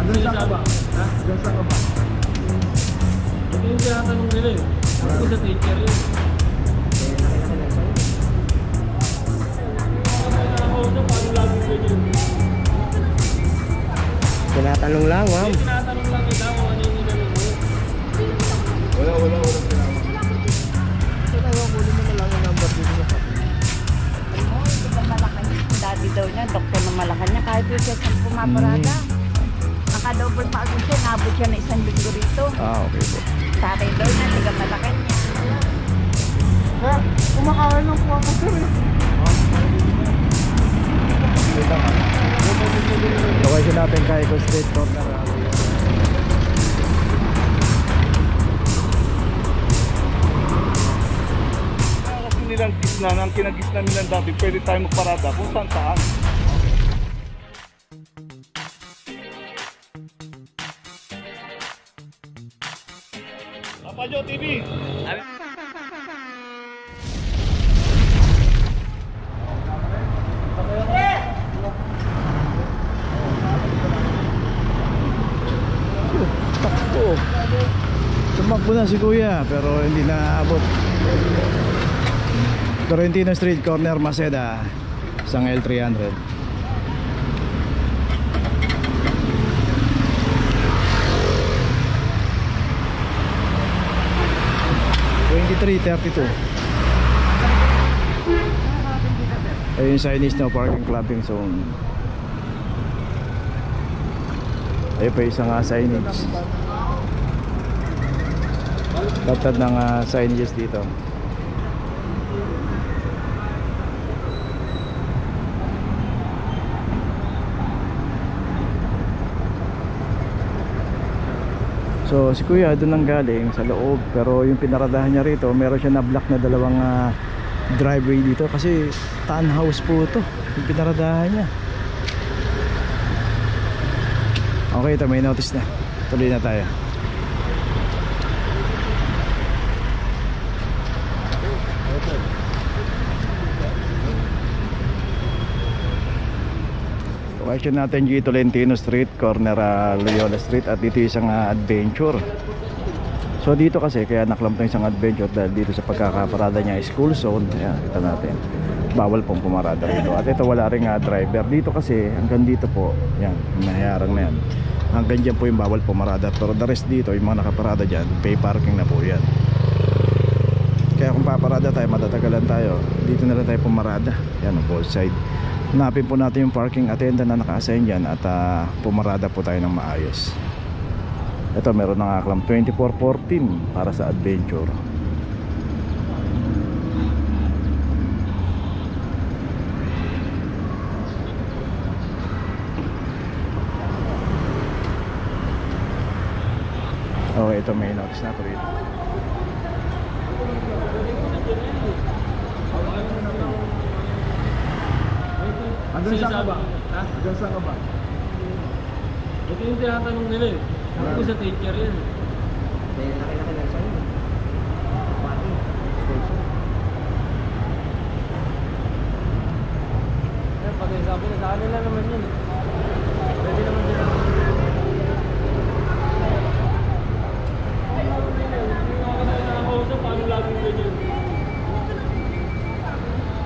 Hanggang saan ka ba? Ha? Hanggang saan ka ba? Ito yung tinatanong nila eh. Ako sa teacher yun. Tinatanong lang, ma'am. Tinatanong lang kita kung ano yung inanong mo. Wala tinawag. Tinatanong ko mo na lang yung number dito sa kapit. Alam mo, ito ba Malacanang? Dati daw niya, doktor ng Malacanang. Kahit yung siya siyang pumaparada. Nakadouble pa agad siya, nabot siya na isang linggo rito. Ah, okay po. Sa akin daw niya, tiga Malacanang. Ha? Kumakain lang po ako sir eh. Location natin kay Eco Street Corner. Kasi nilang gisna, ang kinagisna nilang dati, pwede tayo magparada kung saan saan. Papajo TV! Takbo. Tumakbo na si kuya pero hindi na abot. Torrentino Street Corner, Maceda, isang L300. $23.32. Ayun yung signage na parking clubbing zone. Ayun pa isang signage. Tatad ng signages dito. So si kuya doon lang galing sa loob, pero yung pinaradahan niya rito, meron siya na block na dalawang driveway dito kasi townhouse po ito yung pinaradahan niya. Okay, ito may notice na. Tuloy na tayo. Location natin dito Tolentino Street, corner Loyola Street, at dito isang adventure. So dito kasi kaya naklamp ng isang adventure dahil dito sa pagkakaparada niya school zone. Ayan, kita natin. Bawal pong pumarada rito. At ito wala ring driver. Dito kasi hanggang dito po, yan, mahiyarang na yan. Hanggang dyan po yung bawal pumarada. Pero the rest dito, yung mga nakaparada dyan, pay parking na po yan. Kaya kung paparada tayo, matatagalan tayo, dito na lang tayo pumarada. Yan, on both side. Hanapin po natin yung parking attendant na naka-assign dyan at pumarada po tayo ng maayos. Ito meron ng aklam 2414 para sa adventure. Oh, ito may notice na po rito. Hanggang saan ka ba? Ha? Hanggang saan ka ba? Ito yung tinatanong nila eh. Ako sa teacher yan. Laki-laki lang sa'yo. Pag sabi na sa kanila naman yun. Pwede naman sila. Paano laging ganyan?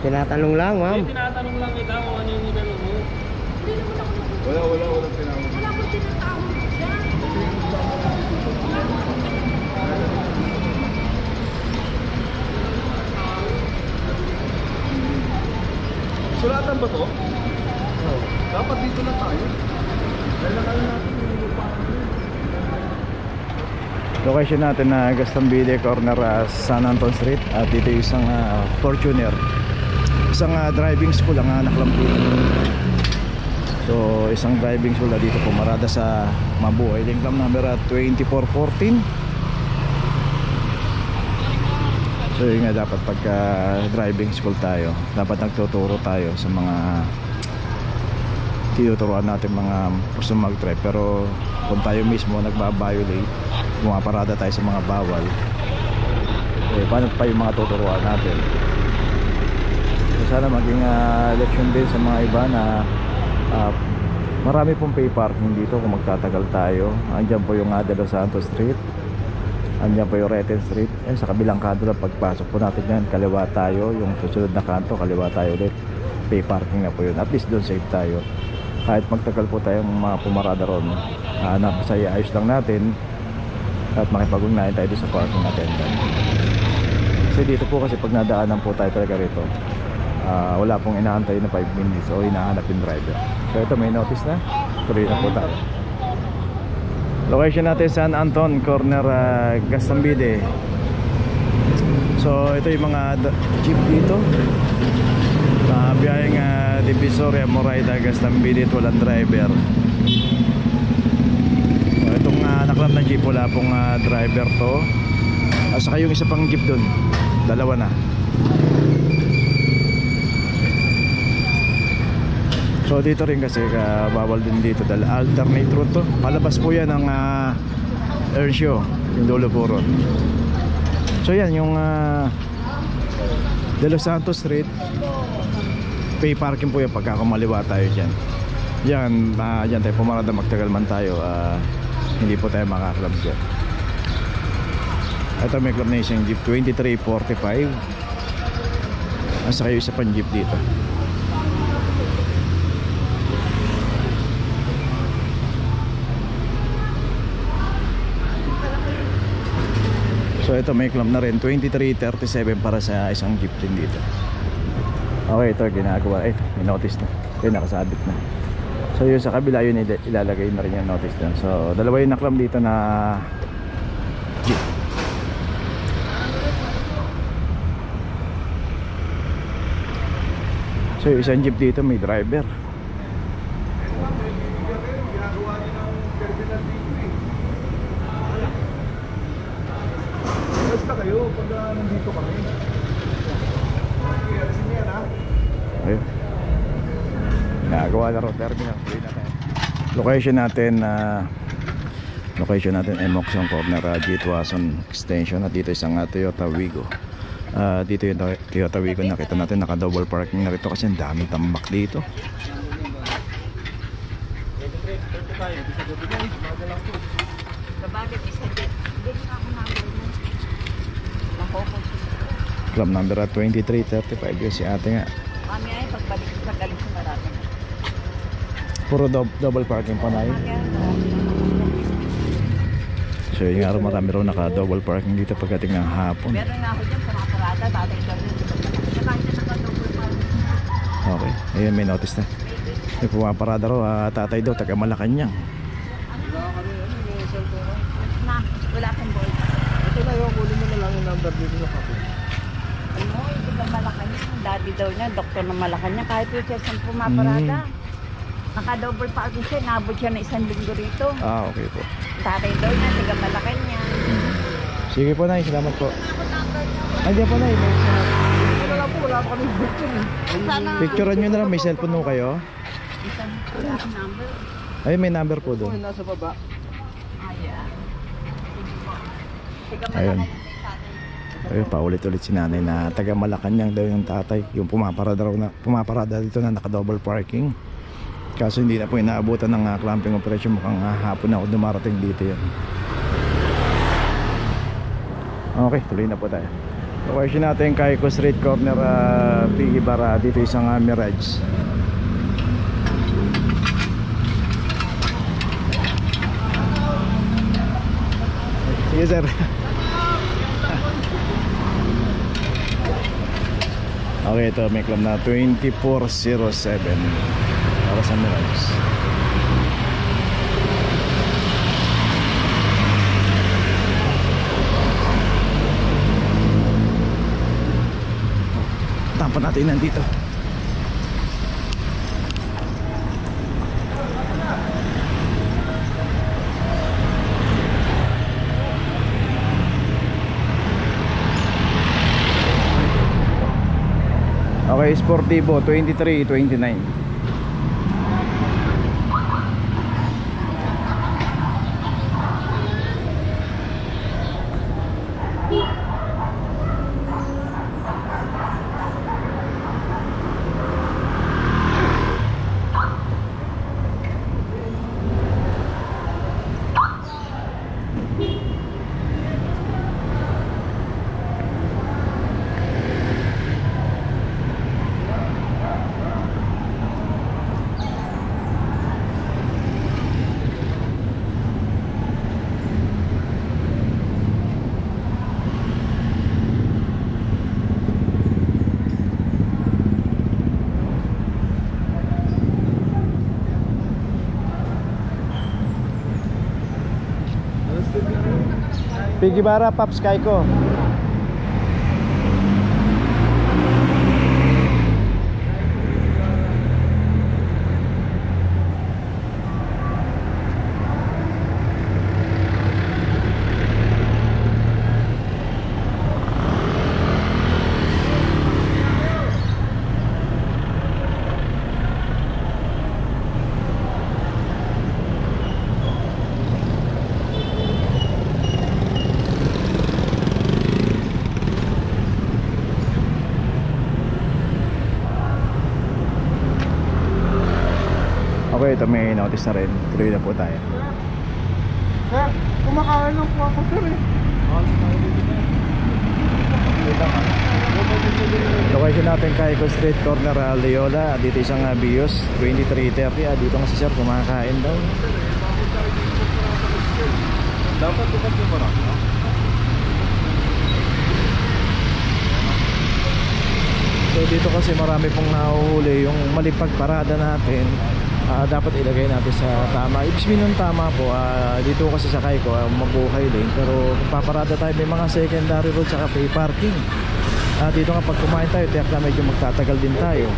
Tinatanong lang, ma'am. Tinatanong lang kita kung ano yung inanong mo. Wala tinawag. Wala ko tinatawag dyan. Sulatan ba to? Oo. Dapat dito na tayo. Dahil nakala natin yung lupahan. Location natin na Gastambide corner San Anton Street, at dito yung isang Fortuner, isang driving school ang naklampuan. So isang driving school na dito pumarada sa Mabuhay. Lingklam number 2414. So yun nga, dapat pagka driving school tayo, dapat nagtuturo tayo sa mga tinuturuan natin mga gusto mag-drive. Pero kung tayo mismo nagbabiolate, pumaparada tayo sa mga bawal, eh paano pa yung mga tuturuan natin? So sana maging leksyon din sa mga iba na Marami pong pay parking dito kung magtatagal tayo. Andyan po yung De Los Santos Street. Andyan po yung Reten Street. Sa kabilang kanto lang pagpasok po natin yan, kaliwa tayo. Yung susunod na kanto, kaliwa tayo ulit. Pay parking na po yun. At least doon safe tayo. Kahit magtagal po tayong mga pumarada ron, ayos lang natin. At makipag-ugnayan tayo doon sa parking natin. Kasi dito po kasi pag nadaanan po tayo talaga rito, wala pong inaantay na 5 minutes o hinahanap yung driver. So ito may notice na. Tuloy na po tayo. Location natin San Anton, corner Gastambide. So ito yung mga jeep dito. Biyayang Divisoria, Moraida, Gastambide, walang driver. So itong naklam na jeep, wala pong driver to. Saka yung isa pang jeep dun, dalawa na. So dito rin kasi bawal din dito dahil alternate route to. Palabas po yan ng Earnshaw, yung dulo po ron. So yan yung De Los Santos Street. Pay parking po yan pagka kumaliwa tayo dyan. Yan tayo pumarada, magtagal man tayo, hindi po tayo makaklab dyan. Ito may club na isang jeep 2345. Asa kayo isa pang jeep dito. So ito may club na rin 2337 para sa isang jeep din dito. Okay, ito ginagawa. May notice na. Ito nakasabit na. So yun sa kabila yun ilalagay na rin yung notice na. So dalawa yung naklam dito na jeep. So yung isang jeep dito may driver. Basta kayo pag nandito kami. Ayun. Nagawa na road terminal. Location natin ay Moxon Corner, Jitwason Extension. At dito isang Toyota Wigo. Dito yung Toyota Wigo, nakita natin naka double parking na rito kasi ang daming tambak dito. Club number 2335 yun si ate nga. Mami ay pagbalik sa galing sa marami. Puro double parking pa na yun. So yung araw marami rin naka double parking dito pagdating ng hapon. Meron nga ako dyan sa mga parada, tatay ko rin. Naka-double parking. Okay, ayun may notice na. May pumaparada rin, tatay daw, taga Malacanang. Na, wala kang ball. Ito na yung kunin mo na lang yung number dito sa kapo. Ano, ito ba Malacanang? Daddy daw niya, doktor ng Malacanang. Kahit yung siya siyang pumaparada. Naka-double parking siya, nabot siya na isang linggo rito. Okay po. Tatay daw niya, taga Malacanang. Sige po na, salamat po. Andiyan po na, may Wala po, wala pa kami picture. Sana, picturean nyo na lang, may cellphone mo kayo. isang wala akong number. Ay, may number po doon. Nasa baba. Ayan. Taga Ayun. Malacanang yung tatay. Ayun, paulit-ulit si nanay na taga Malacanang daw yung tatay. Yung pumaparada dito na naka-double parking. Kaso hindi na po inaabutan ng clamping operation. Mukhang hapon na ako dumarating dito yun. Okay, tuloy na po tayo. Location natin Kaiko Street, corner Piggy Bara. Dito isang Mirage. Sige sir. Okay, ito may club na 2407 para sa Mirage. Tampan natin nandito. Okay, Sportivo 2329. Pigibara, Paps Kaiko. Okay, ito may notice na rin. Tuloy na po tayo. Sir, kumakain lang po ako, sir eh. Location natin Kaiko Street, corner Loyola. Dito isang Bios, 2330. Dito nga si sir kumakain daw. Dapat tukat yung marami. So dito kasi marami pong nahuhuli. Yung malipag parada natin, dapat ilagay natin sa tama. Ibig sabihin ng tama po, dito kasi sa Kaiko, mabuhay lane. Pero kung paparada tayo, may mga secondary road saka pay parking. Dito nga pag kumain tayo, tiyak na medyo magtatagal din tayo.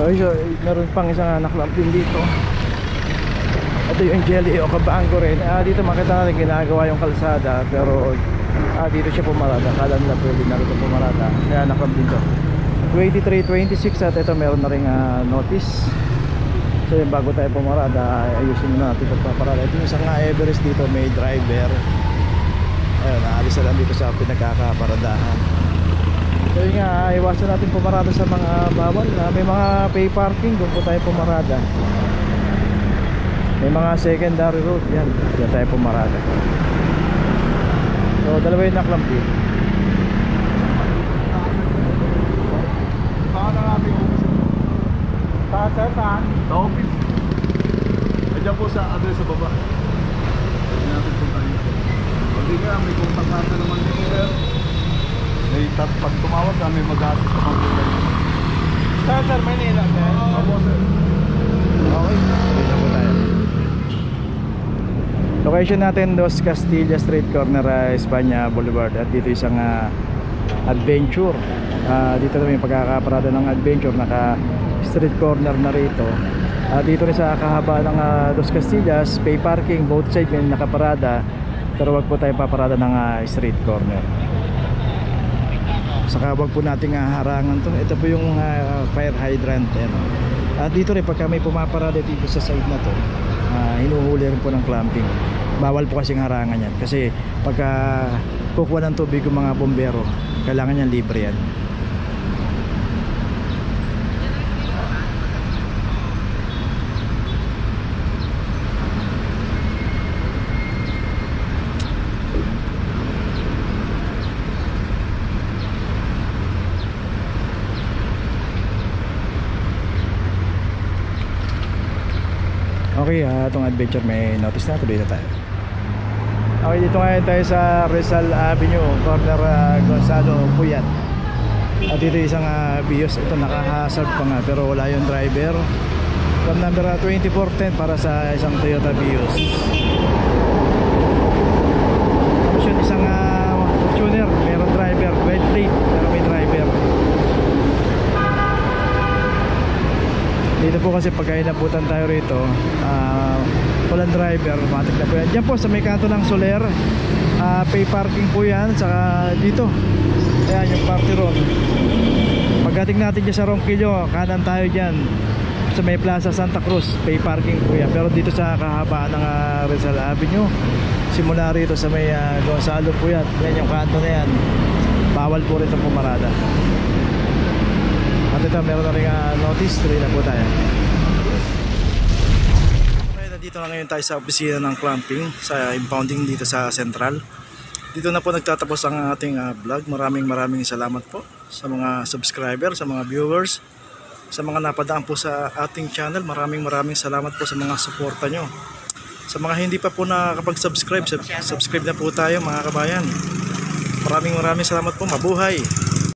So, meron pang isang anak lang din dito. Ito yung Jelly o Kabaango rin. Dito makita natin ginagawa yung kalsada. Pero dito siya pumarada. Kala nila pwede na rito pumarada. Kaya naklam dito 2326 at ito meron na rin notice. So yung bago tayo pumarada, ayusin na natin pagpaparada. Ito yung isang Everest dito, may driver. Ayun, naalis na lang dito sa pinagkakaparadahan. So yun nga, iwasan natin pumarada sa mga bawal. May mga pay parking, doon po tayo pumarada. May mga secondary road, yan, diyan tayo pumarada. So dalawa yung naklam dito. Saan ang aming office? Saan? Sa office. Diyan po sa address sa baba. Pwede natin punta dito. Hindi nga, may contact natin naman dito, sir. Pag tumawag ka, may mag-assist naman dito. Sir, Manila, sir? Opo, sir. Okay, dito po tayo. Location natin, Dos Castilla Street, corner Espanya Boulevard. At dito isang adventure. Dito naman yung pagkakaparada ng adventure. Naka street corner na rito. Dito rin sa kahaba ng Dos Castillas, pay parking, both side may nakaparada. Pero wag po tayo paparada ng street corner. Saka wag po nating harangan to. Ito po yung fire hydrant. Dito rin pagka may pumaparada dito sa side na to, hinuhuli rin po ng clamping. Bawal po kasing harangan yan. Kasi pagka kukuha ng tubig yung mga bombero, kailangan yan libre yan. Okay, itong adventure may notice na, tuloy na tayo. Okay, dito ngayon tayo sa Rizal Avenue, corner Gonzalo Puyat. At dito isang Bios, ito naka-hazard pa nga pero wala yung driver. From number 2410 para sa isang Toyota Bios. Tapos yun isang Fortuner, mayroong driver, red plate pero may driver. Dito po kasi pagka inabutan tayo rito, walang driver, matik na po yan. Diyan po sa may kanto ng Soler, pay parking po yan. Saka dito, ayan yung party road. Pagdating natin dyan sa Ronquillo, kanan tayo dyan. sa may Plaza Santa Cruz, pay parking po yan. Pero dito sa kahabaan ng Rizal Avenue, simula rito sa may Gonzalo po yan. Yan yung kanto na yan. Bawal po rito pumarada. At ito, meron na rin notice. Tuloy na po tayo. Okay, nandito na ngayon tayo sa opisina ng clamping, sa impounding dito sa Central. Dito na po nagtatapos ang ating vlog. Maraming salamat po sa mga subscriber, sa mga viewers, sa mga napadaan po sa ating channel. Maraming salamat po sa mga suporta nyo. Sa mga hindi pa po nakakapag-subscribe, subscribe na po tayo mga kabayan. Maraming salamat po. Mabuhay!